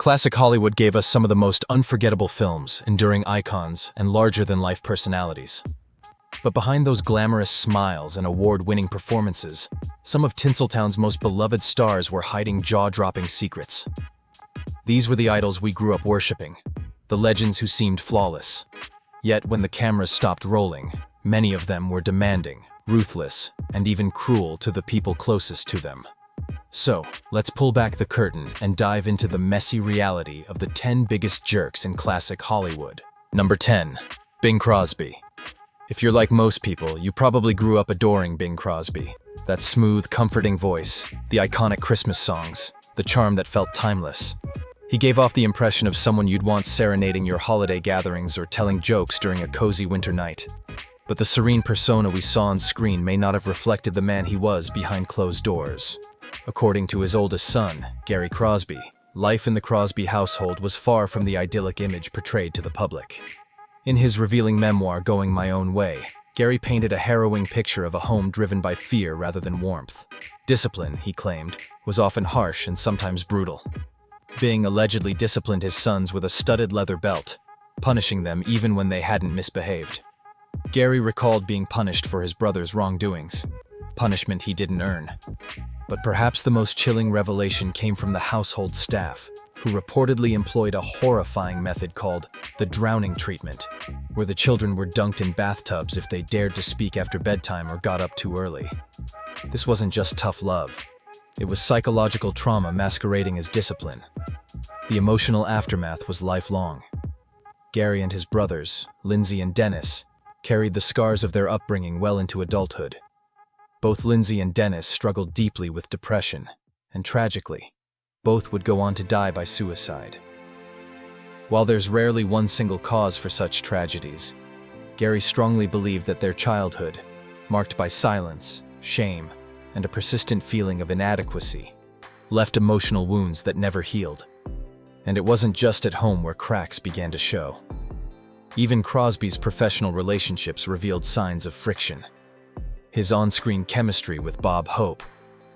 Classic Hollywood gave us some of the most unforgettable films, enduring icons, and larger-than-life personalities. But behind those glamorous smiles and award-winning performances, some of Tinseltown's most beloved stars were hiding jaw-dropping secrets. These were the idols we grew up worshipping, the legends who seemed flawless. Yet when the cameras stopped rolling, many of them were demanding, ruthless, and even cruel to the people closest to them. So, let's pull back the curtain and dive into the messy reality of the 10 biggest jerks in classic Hollywood. Number 10. Bing Crosby. If you're like most people, you probably grew up adoring Bing Crosby. That smooth, comforting voice, the iconic Christmas songs, the charm that felt timeless. He gave off the impression of someone you'd want serenading your holiday gatherings or telling jokes during a cozy winter night. But the serene persona we saw on screen may not have reflected the man he was behind closed doors. According to his oldest son, Gary Crosby, life in the Crosby household was far from the idyllic image portrayed to the public. In his revealing memoir, Going My Own Way, Gary painted a harrowing picture of a home driven by fear rather than warmth. Discipline, he claimed, was often harsh and sometimes brutal. Bing allegedly disciplined his sons with a studded leather belt, punishing them even when they hadn't misbehaved. Gary recalled being punished for his brother's wrongdoings, punishment he didn't earn. But perhaps the most chilling revelation came from the household staff, who reportedly employed a horrifying method called the drowning treatment, where the children were dunked in bathtubs if they dared to speak after bedtime or got up too early. This wasn't just tough love. It was psychological trauma masquerading as discipline. The emotional aftermath was lifelong. Gary and his brothers, Lindsay and Dennis, carried the scars of their upbringing well into adulthood. Both Lindsay and Dennis struggled deeply with depression, and tragically, both would go on to die by suicide. While there's rarely one single cause for such tragedies, Gary strongly believed that their childhood, marked by silence, shame, and a persistent feeling of inadequacy, left emotional wounds that never healed. And it wasn't just at home where cracks began to show. Even Crosby's professional relationships revealed signs of friction. His on-screen chemistry with Bob Hope,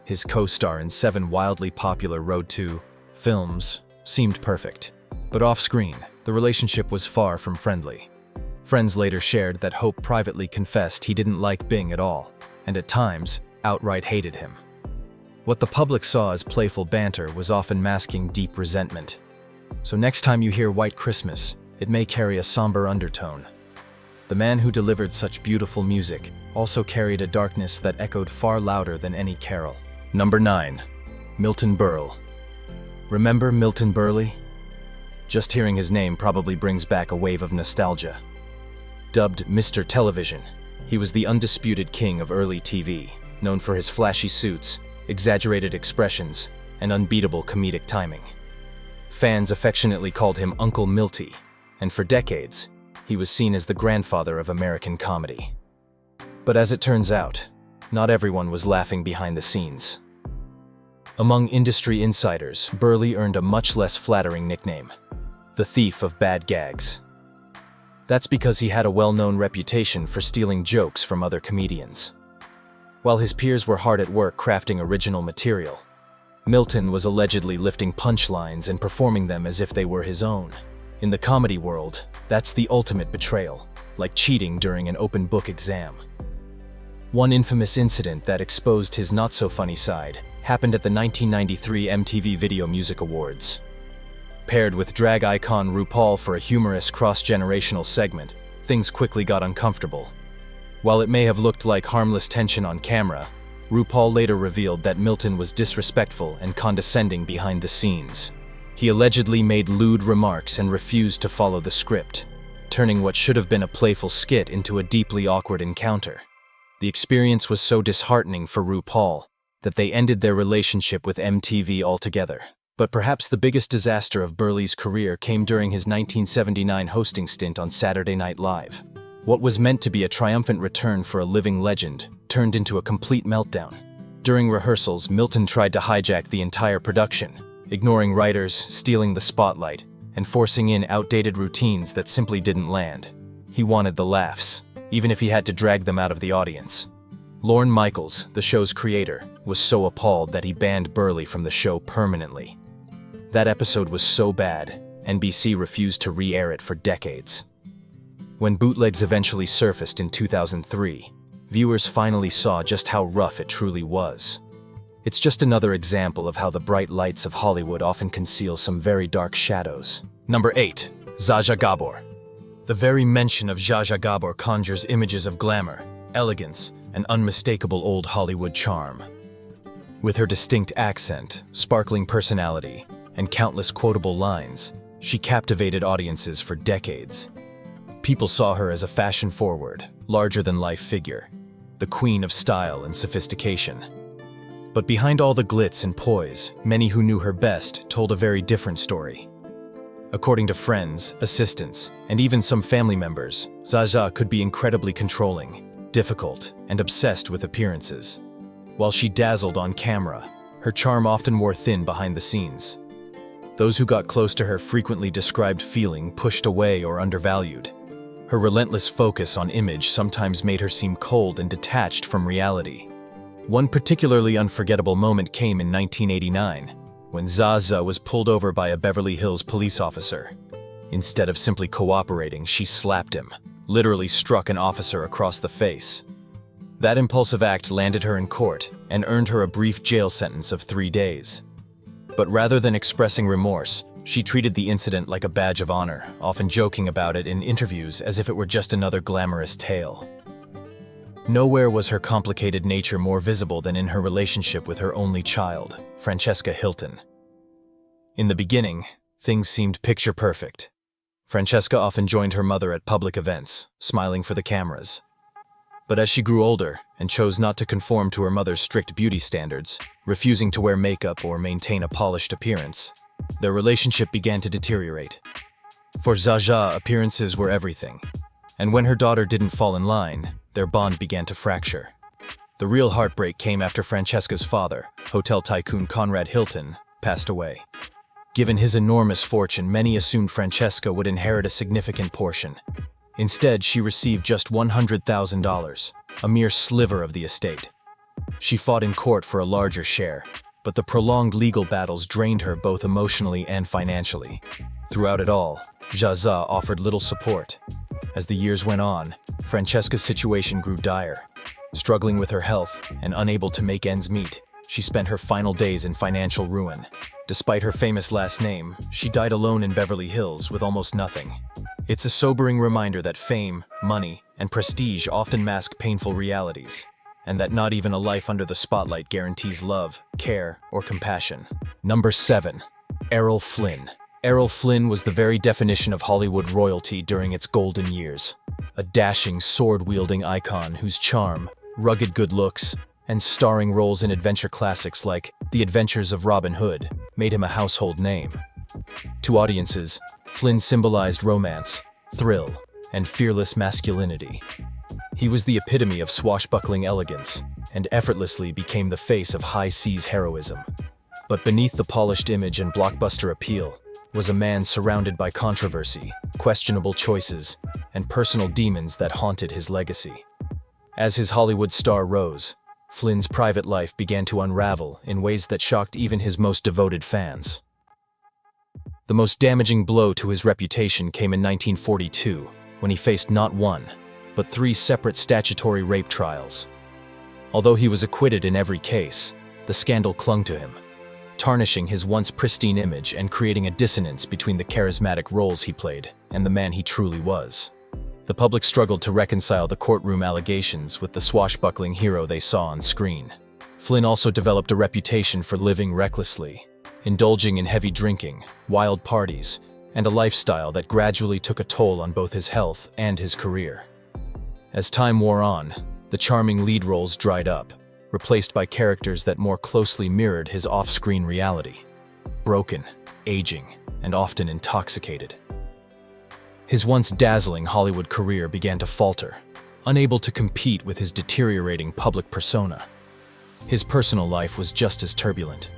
his co-star in 7 wildly popular Road to films, seemed perfect. But off-screen, the relationship was far from friendly. Friends later shared that Hope privately confessed he didn't like Bing at all, and at times, outright hated him. What the public saw as playful banter was often masking deep resentment. So next time you hear White Christmas, it may carry a somber undertone. The man who delivered such beautiful music also carried a darkness that echoed far louder than any carol. Number 9. Milton Berle. Remember Milton Berle? Just hearing his name probably brings back a wave of nostalgia. Dubbed Mr. Television, he was the undisputed king of early TV, known for his flashy suits, exaggerated expressions, and unbeatable comedic timing. Fans affectionately called him Uncle Milty, and for decades, he was seen as the grandfather of American comedy. But as it turns out, not everyone was laughing behind the scenes. Among industry insiders, Berle earned a much less flattering nickname, the Thief of Bad Gags. That's because he had a well-known reputation for stealing jokes from other comedians. While his peers were hard at work crafting original material, Milton was allegedly lifting punchlines and performing them as if they were his own. In the comedy world, that's the ultimate betrayal, like cheating during an open book exam. One infamous incident that exposed his not-so-funny side happened at the 1993 MTV Video Music Awards. Paired with drag icon RuPaul for a humorous cross-generational segment, things quickly got uncomfortable. While it may have looked like harmless tension on camera, RuPaul later revealed that Milton was disrespectful and condescending behind the scenes. He allegedly made lewd remarks and refused to follow the script, turning what should have been a playful skit into a deeply awkward encounter. The experience was so disheartening for RuPaul that they ended their relationship with MTV altogether. But perhaps the biggest disaster of Berle's career came during his 1979 hosting stint on Saturday Night Live. What was meant to be a triumphant return for a living legend turned into a complete meltdown. During rehearsals, Milton tried to hijack the entire production, ignoring writers, stealing the spotlight, and forcing in outdated routines that simply didn't land. He wanted the laughs, even if he had to drag them out of the audience. Lorne Michaels, the show's creator, was so appalled that he banned Berle from the show permanently. That episode was so bad, NBC refused to re-air it for decades. When bootlegs eventually surfaced in 2003, viewers finally saw just how rough it truly was. It's just another example of how the bright lights of Hollywood often conceal some very dark shadows. Number 8. Zsa Zsa Gabor. The very mention of Zsa Zsa Gabor conjures images of glamour, elegance, and unmistakable old Hollywood charm. With her distinct accent, sparkling personality, and countless quotable lines, she captivated audiences for decades. People saw her as a fashion-forward, larger-than-life figure, the queen of style and sophistication. But behind all the glitz and poise, many who knew her best told a very different story. According to friends, assistants, and even some family members, Zsa Zsa could be incredibly controlling, difficult, and obsessed with appearances. While she dazzled on camera, her charm often wore thin behind the scenes. Those who got close to her frequently described feeling pushed away or undervalued. Her relentless focus on image sometimes made her seem cold and detached from reality. One particularly unforgettable moment came in 1989, when Zsa Zsa was pulled over by a Beverly Hills police officer. Instead of simply cooperating, she slapped him, literally struck an officer across the face. That impulsive act landed her in court and earned her a brief jail sentence of 3 days. But rather than expressing remorse, she treated the incident like a badge of honor, often joking about it in interviews as if it were just another glamorous tale. Nowhere was her complicated nature more visible than in her relationship with her only child, Francesca Hilton. In the beginning, things seemed picture perfect. Francesca often joined her mother at public events, smiling for the cameras. But as she grew older and chose not to conform to her mother's strict beauty standards, refusing to wear makeup or maintain a polished appearance, their relationship began to deteriorate. For Zsa Zsa, appearances were everything, and when her daughter didn't fall in line, their bond began to fracture. The real heartbreak came after Francesca's father, hotel tycoon Conrad Hilton, passed away. Given his enormous fortune, many assumed Francesca would inherit a significant portion. Instead, she received just $100,000, a mere sliver of the estate. She fought in court for a larger share, but the prolonged legal battles drained her both emotionally and financially. Throughout it all, Zsa Zsa offered little support. As the years went on, Francesca's situation grew dire. Struggling with her health and unable to make ends meet, she spent her final days in financial ruin. Despite her famous last name, she died alone in Beverly Hills with almost nothing. It's a sobering reminder that fame, money, and prestige often mask painful realities, and that not even a life under the spotlight guarantees love, care, or compassion. Number 7. Errol Flynn. Errol Flynn was the very definition of Hollywood royalty during its golden years. A dashing, sword-wielding icon whose charm, rugged good looks, and starring roles in adventure classics like The Adventures of Robin Hood made him a household name. To audiences, Flynn symbolized romance, thrill, and fearless masculinity. He was the epitome of swashbuckling elegance and effortlessly became the face of high seas heroism. But beneath the polished image and blockbuster appeal was a man surrounded by controversy, questionable choices, and personal demons that haunted his legacy. As his Hollywood star rose, Flynn's private life began to unravel in ways that shocked even his most devoted fans. The most damaging blow to his reputation came in 1942, when he faced not one, but 3 separate statutory rape trials. Although he was acquitted in every case, the scandal clung to him, tarnishing his once pristine image and creating a dissonance between the charismatic roles he played and the man he truly was. The public struggled to reconcile the courtroom allegations with the swashbuckling hero they saw on screen. Flynn also developed a reputation for living recklessly, indulging in heavy drinking, wild parties, and a lifestyle that gradually took a toll on both his health and his career. As time wore on, the charming lead roles dried up, replaced by characters that more closely mirrored his off-screen reality. Broken, aging, and often intoxicated. His once dazzling Hollywood career began to falter, unable to compete with his deteriorating public persona. His personal life was just as turbulent.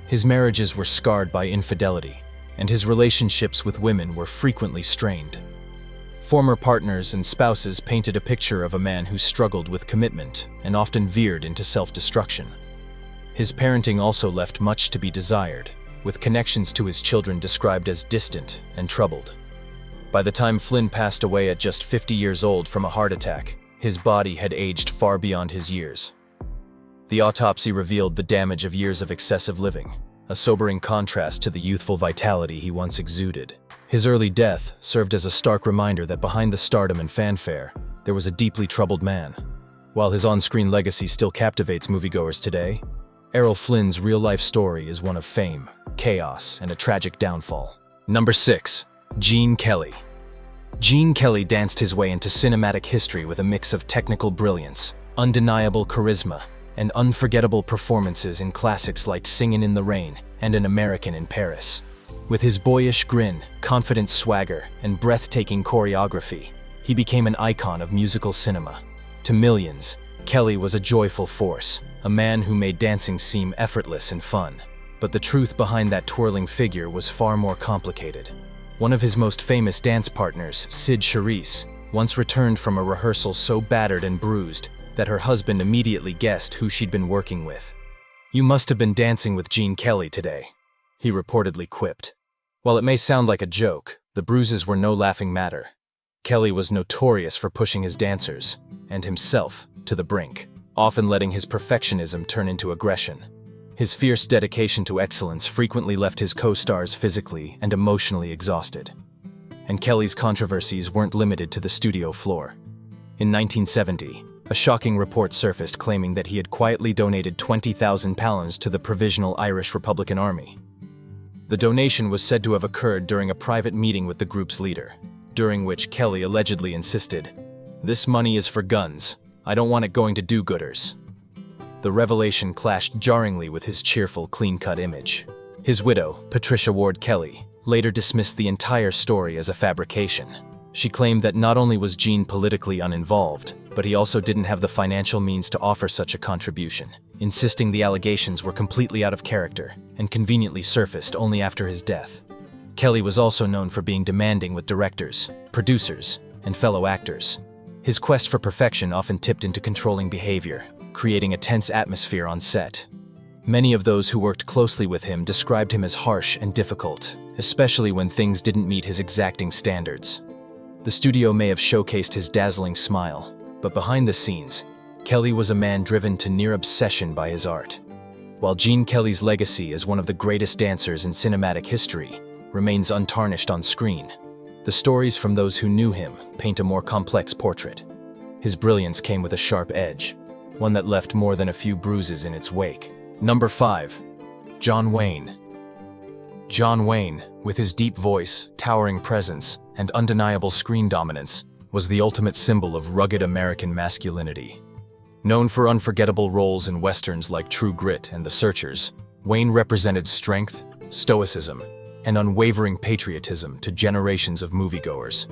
His marriages were scarred by infidelity, and his relationships with women were frequently strained. Former partners and spouses painted a picture of a man who struggled with commitment and often veered into self-destruction. His parenting also left much to be desired, with connections to his children described as distant and troubled. By the time Flynn passed away at just 50 years old from a heart attack, his body had aged far beyond his years. The autopsy revealed the damage of years of excessive living, a sobering contrast to the youthful vitality he once exuded. His early death served as a stark reminder that behind the stardom and fanfare, there was a deeply troubled man. While his on-screen legacy still captivates moviegoers today, Errol Flynn's real-life story is one of fame, chaos, and a tragic downfall. Number 6. Gene Kelly. Gene Kelly danced his way into cinematic history with a mix of technical brilliance, undeniable charisma, and unforgettable performances in classics like Singin' in the Rain and An American in Paris. With his boyish grin, confident swagger, and breathtaking choreography, he became an icon of musical cinema. To millions, Kelly was a joyful force, a man who made dancing seem effortless and fun. But the truth behind that twirling figure was far more complicated. One of his most famous dance partners, Sid Charisse, once returned from a rehearsal so battered and bruised that her husband immediately guessed who she'd been working with. "You must have been dancing with Gene Kelly today," he reportedly quipped. While it may sound like a joke, the bruises were no laughing matter. Kelly was notorious for pushing his dancers, and himself, to the brink, often letting his perfectionism turn into aggression. His fierce dedication to excellence frequently left his co-stars physically and emotionally exhausted. And Kelly's controversies weren't limited to the studio floor. In 1970, a shocking report surfaced claiming that he had quietly donated £20,000 to the Provisional Irish Republican Army. The donation was said to have occurred during a private meeting with the group's leader, during which Kelly allegedly insisted, "This money is for guns. I don't want it going to do-gooders." The revelation clashed jarringly with his cheerful, clean-cut image. His widow, Patricia Ward Kelly, later dismissed the entire story as a fabrication. She claimed that not only was Gene politically uninvolved, but he also didn't have the financial means to offer such a contribution, insisting the allegations were completely out of character and conveniently surfaced only after his death. Kelly was also known for being demanding with directors, producers, and fellow actors. His quest for perfection often tipped into controlling behavior, creating a tense atmosphere on set. Many of those who worked closely with him described him as harsh and difficult, especially when things didn't meet his exacting standards. The studio may have showcased his dazzling smile, but behind the scenes, Kelly was a man driven to near obsession by his art. While Gene Kelly's legacy as one of the greatest dancers in cinematic history remains untarnished on screen, the stories from those who knew him paint a more complex portrait. His brilliance came with a sharp edge, one that left more than a few bruises in its wake. Number 5. John Wayne. John Wayne, with his deep voice, towering presence, and undeniable screen dominance, was the ultimate symbol of rugged American masculinity. Known for unforgettable roles in westerns like True Grit and The Searchers, Wayne represented strength, stoicism, and unwavering patriotism to generations of moviegoers.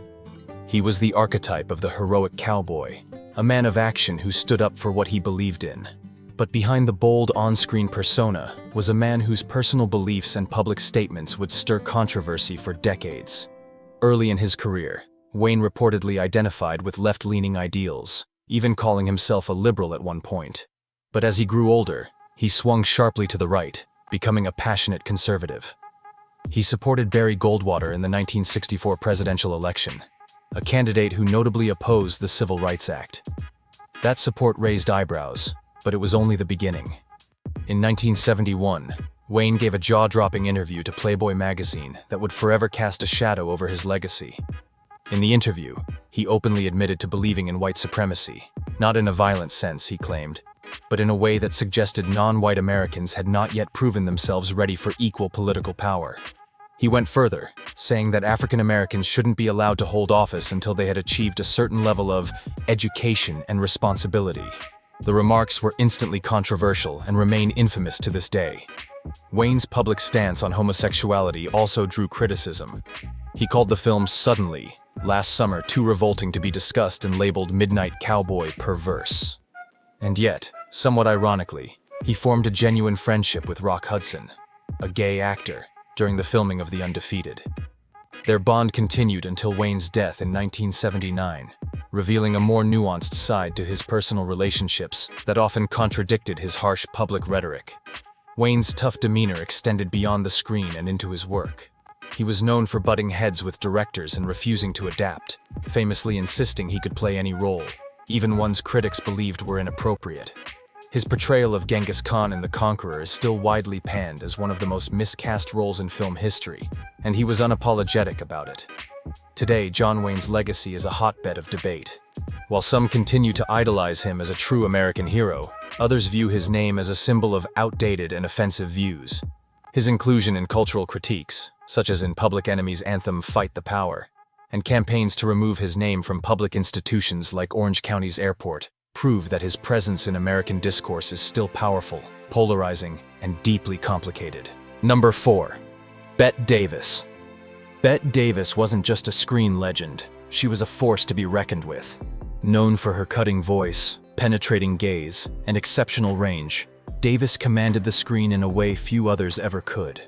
He was the archetype of the heroic cowboy, a man of action who stood up for what he believed in. But behind the bold on-screen persona was a man whose personal beliefs and public statements would stir controversy for decades. Early in his career, Wayne reportedly identified with left-leaning ideals, even calling himself a liberal at one point. But as he grew older, he swung sharply to the right, becoming a passionate conservative. He supported Barry Goldwater in the 1964 presidential election, a candidate who notably opposed the Civil Rights Act. That support raised eyebrows, but it was only the beginning. In 1971, Wayne gave a jaw-dropping interview to Playboy magazine that would forever cast a shadow over his legacy. In the interview, he openly admitted to believing in white supremacy, not in a violent sense, he claimed, but in a way that suggested non-white Americans had not yet proven themselves ready for equal political power. He went further, saying that African Americans shouldn't be allowed to hold office until they had achieved a certain level of education and responsibility. The remarks were instantly controversial and remain infamous to this day. Wayne's public stance on homosexuality also drew criticism. He called the film Suddenly, last summer, too revolting to be discussed and labeled Midnight Cowboy perverse. And yet, somewhat ironically, he formed a genuine friendship with Rock Hudson, a gay actor, during the filming of The Undefeated. Their bond continued until Wayne's death in 1979, revealing a more nuanced side to his personal relationships that often contradicted his harsh public rhetoric. Wayne's tough demeanor extended beyond the screen and into his work. He was known for butting heads with directors and refusing to adapt, famously insisting he could play any role, even ones critics believed were inappropriate. His portrayal of Genghis Khan in The Conqueror is still widely panned as one of the most miscast roles in film history, and he was unapologetic about it. Today, John Wayne's legacy is a hotbed of debate. While some continue to idolize him as a true American hero, others view his name as a symbol of outdated and offensive views. His inclusion in cultural critiques, such as in Public Enemy's anthem "Fight the Power," and campaigns to remove his name from public institutions like Orange County's airport, prove that his presence in American discourse is still powerful, polarizing, and deeply complicated. Number 4. Bette Davis. Bette Davis wasn't just a screen legend, she was a force to be reckoned with. Known for her cutting voice, penetrating gaze, and exceptional range, Davis commanded the screen in a way few others ever could.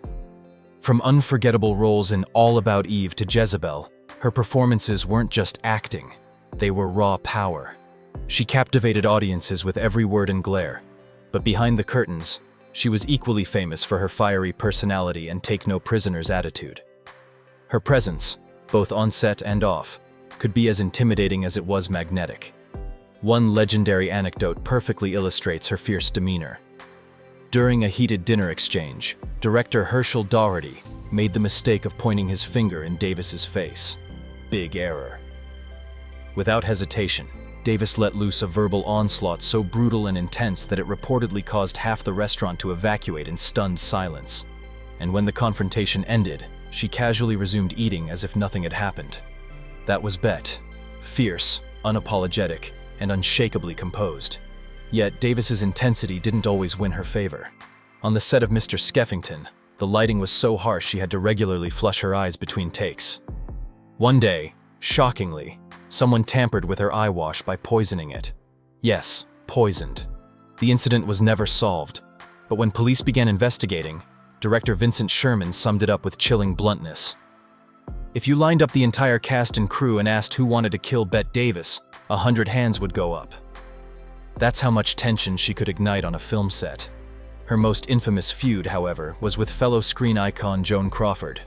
From unforgettable roles in All About Eve to Jezebel, her performances weren't just acting, they were raw power. She captivated audiences with every word and glare, but behind the curtains, she was equally famous for her fiery personality and take-no-prisoners attitude. Her presence, both on set and off, could be as intimidating as it was magnetic. One legendary anecdote perfectly illustrates her fierce demeanor. During a heated dinner exchange, director Herschel Doherty made the mistake of pointing his finger in Davis's face. Big error. Without hesitation, Davis let loose a verbal onslaught so brutal and intense that it reportedly caused half the restaurant to evacuate in stunned silence. And when the confrontation ended, she casually resumed eating as if nothing had happened. That was Bette. Fierce, unapologetic, and unshakably composed. Yet Davis's intensity didn't always win her favor. On the set of Mr. Skeffington, the lighting was so harsh she had to regularly flush her eyes between takes. One day, shockingly, someone tampered with her eye wash by poisoning it. Yes, poisoned. The incident was never solved, but when police began investigating, director Vincent Sherman summed it up with chilling bluntness. If you lined up the entire cast and crew and asked who wanted to kill Bette Davis, 100 hands would go up. That's how much tension she could ignite on a film set. Her most infamous feud, however, was with fellow screen icon Joan Crawford,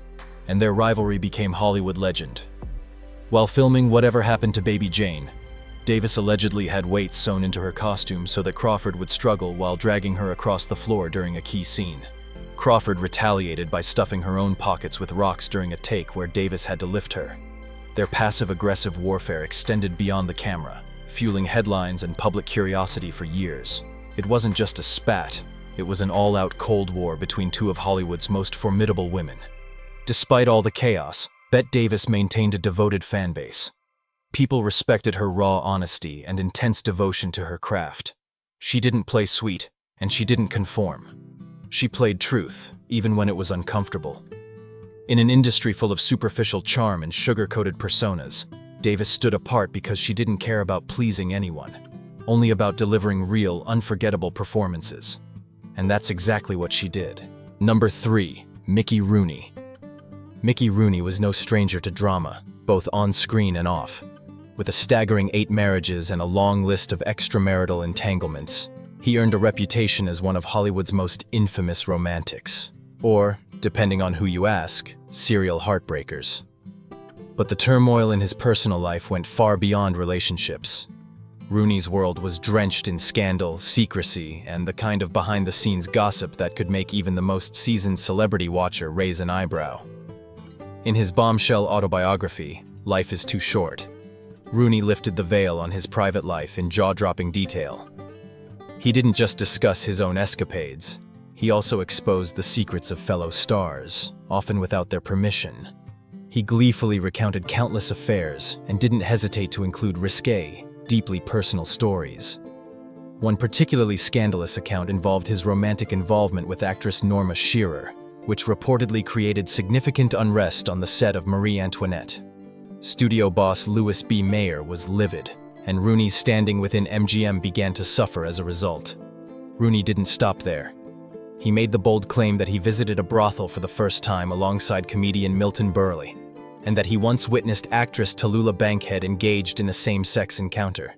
and their rivalry became Hollywood legend. While filming Whatever Happened to Baby Jane, Davis allegedly had weights sewn into her costume so that Crawford would struggle while dragging her across the floor during a key scene. Crawford retaliated by stuffing her own pockets with rocks during a take where Davis had to lift her. Their passive-aggressive warfare extended beyond the camera, fueling headlines and public curiosity for years. It wasn't just a spat, it was an all-out Cold War between two of Hollywood's most formidable women. Despite all the chaos, Bette Davis maintained a devoted fan base. People respected her raw honesty and intense devotion to her craft. She didn't play sweet, and she didn't conform. She played truth, even when it was uncomfortable. In an industry full of superficial charm and sugar-coated personas, Davis stood apart because she didn't care about pleasing anyone, only about delivering real, unforgettable performances. And that's exactly what she did. Number 3. Mickey Rooney. Mickey Rooney was no stranger to drama, both on screen and off. With a staggering 8 marriages and a long list of extramarital entanglements, he earned a reputation as one of Hollywood's most infamous romantics. Or, depending on who you ask, serial heartbreakers. But the turmoil in his personal life went far beyond relationships. Rooney's world was drenched in scandal, secrecy, and the kind of behind-the-scenes gossip that could make even the most seasoned celebrity watcher raise an eyebrow. In his bombshell autobiography, Life is Too Short, Rooney lifted the veil on his private life in jaw-dropping detail. He didn't just discuss his own escapades, he also exposed the secrets of fellow stars, often without their permission. He gleefully recounted countless affairs and didn't hesitate to include risque, deeply personal stories. One particularly scandalous account involved his romantic involvement with actress Norma Shearer, which reportedly created significant unrest on the set of Marie Antoinette. Studio boss Louis B. Mayer was livid, and Rooney's standing within MGM began to suffer as a result. Rooney didn't stop there. He made the bold claim that he visited a brothel for the first time alongside comedian Milton Berle, and that he once witnessed actress Tallulah Bankhead engaged in a same-sex encounter.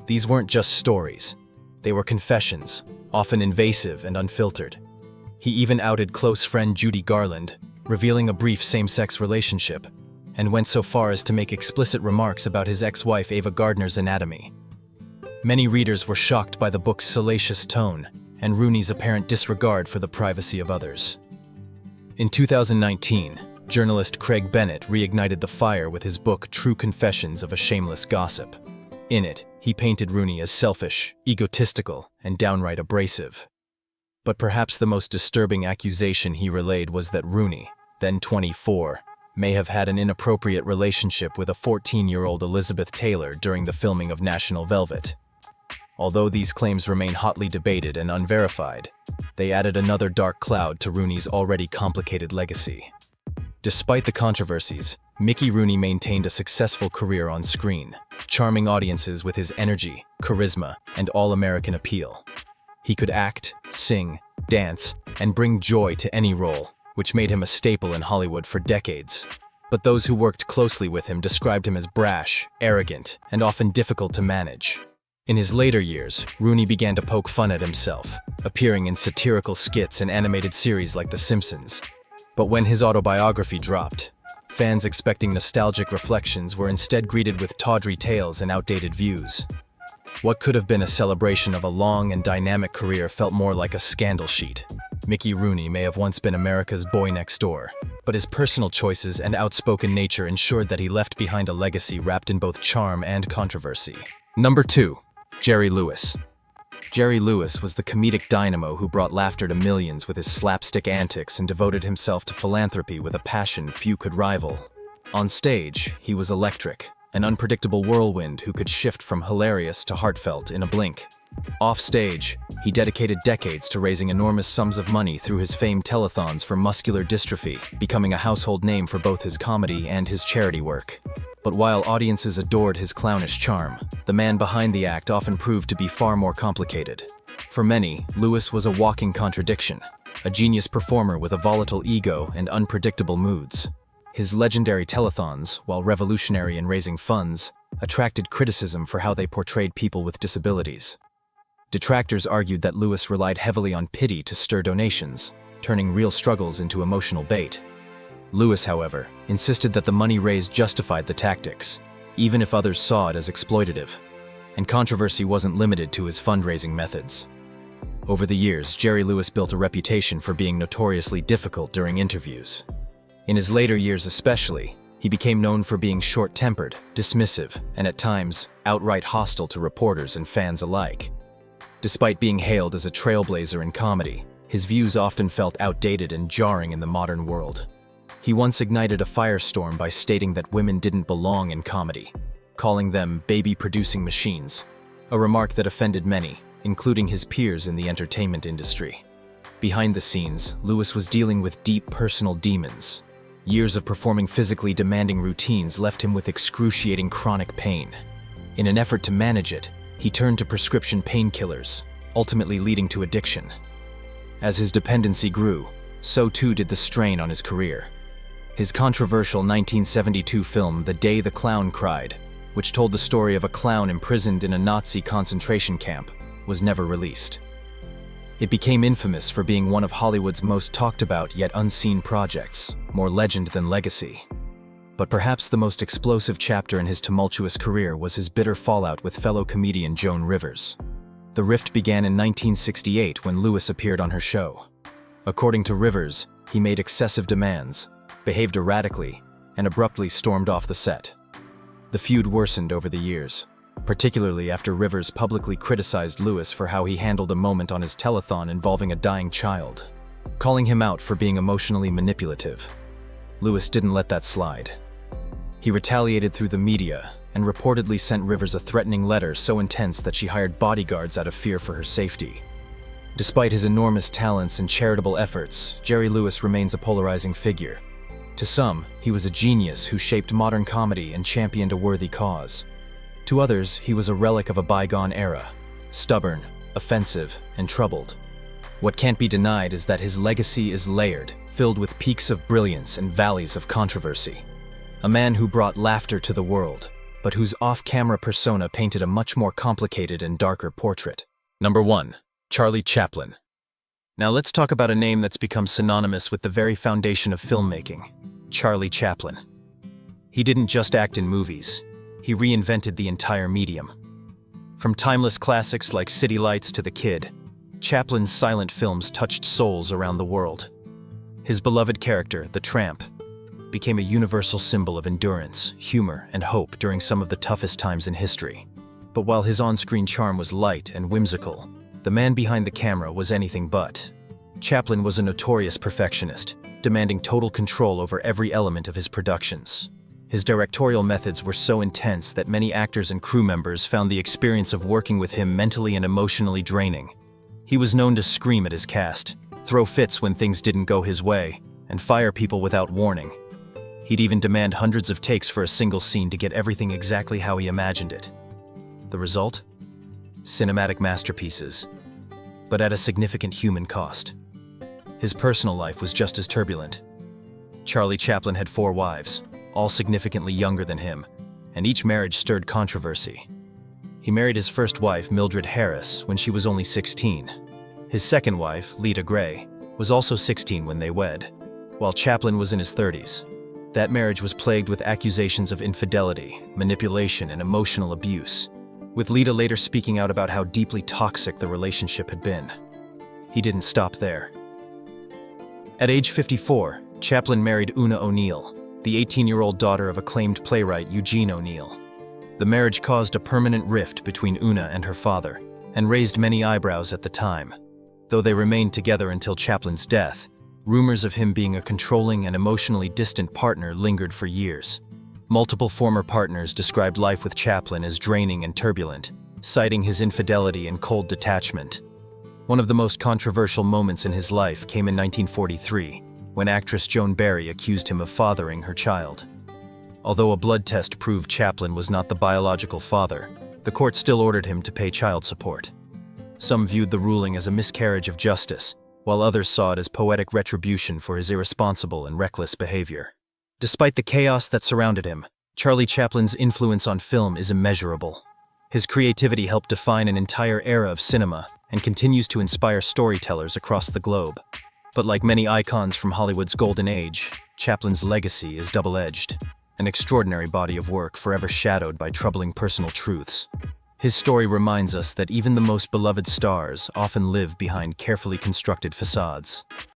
These weren't just stories. They were confessions, often invasive and unfiltered. He even outed close friend Judy Garland, revealing a brief same-sex relationship, and went so far as to make explicit remarks about his ex-wife Ava Gardner's anatomy. Many readers were shocked by the book's salacious tone and Rooney's apparent disregard for the privacy of others. In 2019, journalist Craig Bennett reignited the fire with his book True Confessions of a Shameless Gossip. In it, he painted Rooney as selfish, egotistical, and downright abrasive. But perhaps the most disturbing accusation he relayed was that Rooney, then 24, may have had an inappropriate relationship with a 14-year-old Elizabeth Taylor during the filming of National Velvet. Although these claims remain hotly debated and unverified, they added another dark cloud to Rooney's already complicated legacy. Despite the controversies, Mickey Rooney maintained a successful career on screen, charming audiences with his energy, charisma, and all-American appeal. He could act, sing, dance, and bring joy to any role, which made him a staple in Hollywood for decades. But those who worked closely with him described him as brash, arrogant, and often difficult to manage. In his later years, Rooney began to poke fun at himself, appearing in satirical skits and animated series like The Simpsons. But when his autobiography dropped, fans expecting nostalgic reflections were instead greeted with tawdry tales and outdated views. What could have been a celebration of a long and dynamic career felt more like a scandal sheet. Mickey Rooney may have once been America's boy next door, but his personal choices and outspoken nature ensured that he left behind a legacy wrapped in both charm and controversy. Number 2. Jerry Lewis. Jerry Lewis was the comedic dynamo who brought laughter to millions with his slapstick antics and devoted himself to philanthropy with a passion few could rival. On stage, he was electric, an unpredictable whirlwind who could shift from hilarious to heartfelt in a blink. Off stage, he dedicated decades to raising enormous sums of money through his famed telethons for muscular dystrophy, becoming a household name for both his comedy and his charity work. But while audiences adored his clownish charm, the man behind the act often proved to be far more complicated. For many, Lewis was a walking contradiction, a genius performer with a volatile ego and unpredictable moods. His legendary telethons, while revolutionary in raising funds, attracted criticism for how they portrayed people with disabilities. Detractors argued that Lewis relied heavily on pity to stir donations, turning real struggles into emotional bait. Lewis, however, insisted that the money raised justified the tactics, even if others saw it as exploitative. And controversy wasn't limited to his fundraising methods. Over the years, Jerry Lewis built a reputation for being notoriously difficult during interviews. In his later years especially, he became known for being short-tempered, dismissive, and at times, outright hostile to reporters and fans alike. Despite being hailed as a trailblazer in comedy, his views often felt outdated and jarring in the modern world. He once ignited a firestorm by stating that women didn't belong in comedy, calling them baby-producing machines, a remark that offended many, including his peers in the entertainment industry. Behind the scenes, Lewis was dealing with deep personal demons. Years of performing physically demanding routines left him with excruciating chronic pain. In an effort to manage it, he turned to prescription painkillers, ultimately leading to addiction. As his dependency grew, so too did the strain on his career. His controversial 1972 film The Day the Clown Cried, which told the story of a clown imprisoned in a Nazi concentration camp, was never released. It became infamous for being one of Hollywood's most talked about yet unseen projects, more legend than legacy. But perhaps the most explosive chapter in his tumultuous career was his bitter fallout with fellow comedian Joan Rivers. The rift began in 1968 when Lewis appeared on her show. According to Rivers, he made excessive demands, behaved erratically, and abruptly stormed off the set. The feud worsened over the years, particularly after Rivers publicly criticized Lewis for how he handled a moment on his telethon involving a dying child, calling him out for being emotionally manipulative. Lewis didn't let that slide. He retaliated through the media and reportedly sent Rivers a threatening letter so intense that she hired bodyguards out of fear for her safety. Despite his enormous talents and charitable efforts, Jerry Lewis remains a polarizing figure. To some, he was a genius who shaped modern comedy and championed a worthy cause. To others, he was a relic of a bygone era, stubborn, offensive, and troubled. What can't be denied is that his legacy is layered, filled with peaks of brilliance and valleys of controversy. A man who brought laughter to the world, but whose off-camera persona painted a much more complicated and darker portrait. Number 1. Charlie Chaplin. Now let's talk about a name that's become synonymous with the very foundation of filmmaking, Charlie Chaplin. He didn't just act in movies, he reinvented the entire medium. From timeless classics like City Lights to The Kid, Chaplin's silent films touched souls around the world. His beloved character, the Tramp, became a universal symbol of endurance, humor, and hope during some of the toughest times in history. But while his on-screen charm was light and whimsical, the man behind the camera was anything but. Chaplin was a notorious perfectionist, demanding total control over every element of his productions. His directorial methods were so intense that many actors and crew members found the experience of working with him mentally and emotionally draining. He was known to scream at his cast, throw fits when things didn't go his way, and fire people without warning. He'd even demand hundreds of takes for a single scene to get everything exactly how he imagined it. The result? Cinematic masterpieces, but at a significant human cost. His personal life was just as turbulent. Charlie Chaplin had 4 wives, all significantly younger than him, and each marriage stirred controversy. He married his first wife, Mildred Harris, when she was only 16. His second wife, Lita Gray, was also 16 when they wed, while Chaplin was in his 30s. That marriage was plagued with accusations of infidelity, manipulation, and emotional abuse, with Lita later speaking out about how deeply toxic the relationship had been. He didn't stop there. At age 54, Chaplin married Una O'Neill, the 18-year-old daughter of acclaimed playwright Eugene O'Neill. The marriage caused a permanent rift between Una and her father, and raised many eyebrows at the time. Though they remained together until Chaplin's death, rumors of him being a controlling and emotionally distant partner lingered for years. Multiple former partners described life with Chaplin as draining and turbulent, citing his infidelity and cold detachment. One of the most controversial moments in his life came in 1943, when actress Joan Barry accused him of fathering her child. Although a blood test proved Chaplin was not the biological father, the court still ordered him to pay child support. Some viewed the ruling as a miscarriage of justice, while others saw it as poetic retribution for his irresponsible and reckless behavior. Despite the chaos that surrounded him, Charlie Chaplin's influence on film is immeasurable. His creativity helped define an entire era of cinema and continues to inspire storytellers across the globe. But like many icons from Hollywood's golden age, Chaplin's legacy is double-edged, an extraordinary body of work forever shadowed by troubling personal truths. His story reminds us that even the most beloved stars often live behind carefully constructed facades.